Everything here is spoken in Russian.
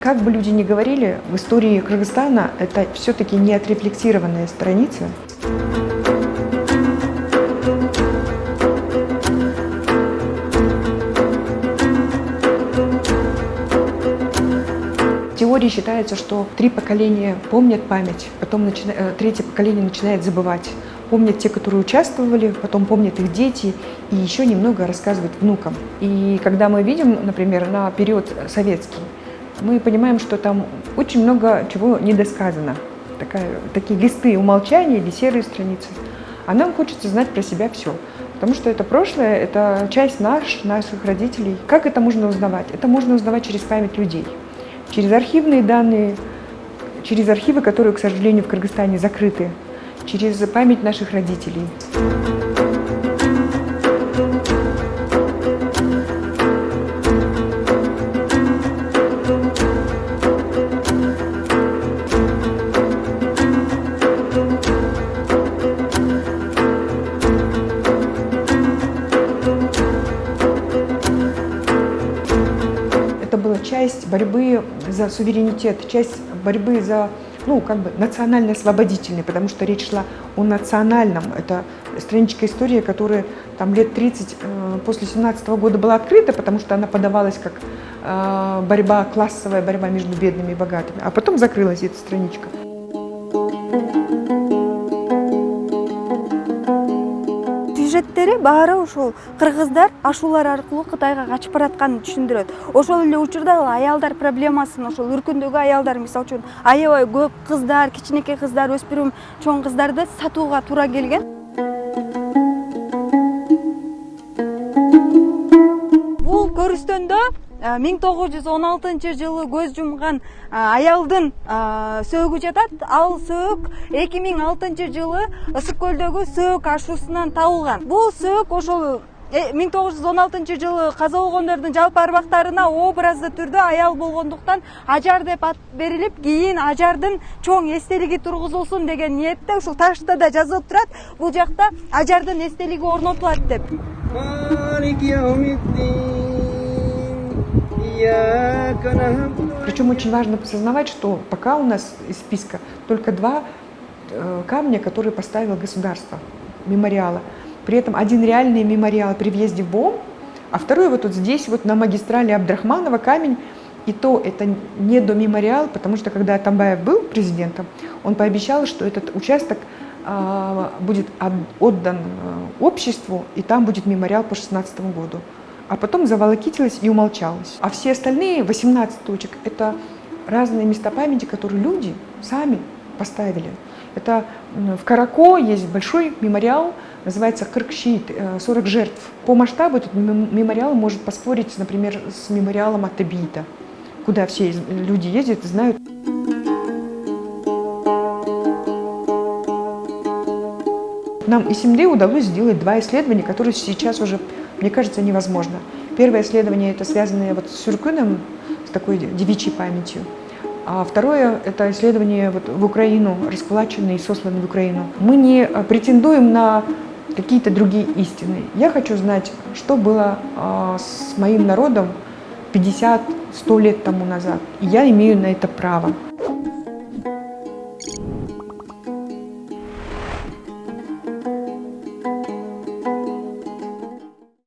Как бы люди ни говорили, в истории Кыргызстана это все-таки не отрефлексированная страница. В теории считается, что 3 поколения помнят память, потом третье поколение начинает забывать. Помнят те, которые участвовали, потом помнят их дети, и еще немного рассказывают внукам. И когда мы видим, например, на период советский, мы понимаем, что там очень много чего недосказано. Такие листы умолчания или серые страницы. А нам хочется знать про себя все. Потому что это прошлое, это часть наших родителей. Как это можно узнавать? Это можно узнавать через память людей. Через архивные данные, через архивы, которые, к сожалению, в Кыргызстане закрыты. Через память наших родителей. Это была часть борьбы за суверенитет, часть борьбы за национально-освободительной, потому что речь шла о национальном. Это страничка истории, которая там лет 30 после 17-го года была открыта, потому что она подавалась как борьба, классовая борьба между бедными и богатыми. А потом закрылась эта страничка. Сюжеттери баары ошол кыргыздар ашуулар аркылуу Кытайга качып баратканын түшүндүрөт. Ошол эле учурда аялдар проблемасын, ошол өркүндөгү аялдар, мисалы үчүн аябай көп кыздар, кичинекей кыздар, өспүрүм чоң кыздарды сатууга туура келген. Бул көрүстөндө 1916-жылы көз жумган аялдын сөөгү жатат. Ал сөök 2006-жылы Ысык көлдөгү сөök ашуусунан табылган. Бул сөök ошол 1916-жылы каза болгондордун жалпы арбактарына образды түрдө аял болгондуктан Ажар деп ат берилип, кийин Ажардын чоң эстелиги тургузулсун деген ниетте ушул ташта да жазылып турат. Бул жакта Ажардын эстелиги орнотулат деп. Причем очень важно осознавать, что пока у нас из списка только 2 камня, которые поставило государство, мемориала. При этом один реальный мемориал при въезде в БОМ, а второй вот здесь вот на магистрали Абдрахманова камень. И то это не до мемориал, потому что когда Атамбаев был президентом, он пообещал, что этот участок будет отдан обществу, и там будет мемориал по 2016 году. А потом заволокитилось и умолчалось. А все остальные 18 точек – это разные места памяти, которые люди сами поставили. Это в Карако есть большой мемориал, называется Кырк-Шиит, 40 жертв. По масштабу этот мемориал может поспорить, например, с мемориалом Ат-Табиита, куда все люди ездят и знают. Нам из СМД удалось сделать 2 исследования, которые сейчас уже, мне кажется, невозможно. Первое исследование – это связанное вот с Сюркюном, с такой девичьей памятью. А второе – это исследование вот в Украину, раскулаченные и сосланные в Украину. Мы не претендуем на какие-то другие истины. Я хочу знать, что было с моим народом 50-100 лет тому назад. И я имею на это право.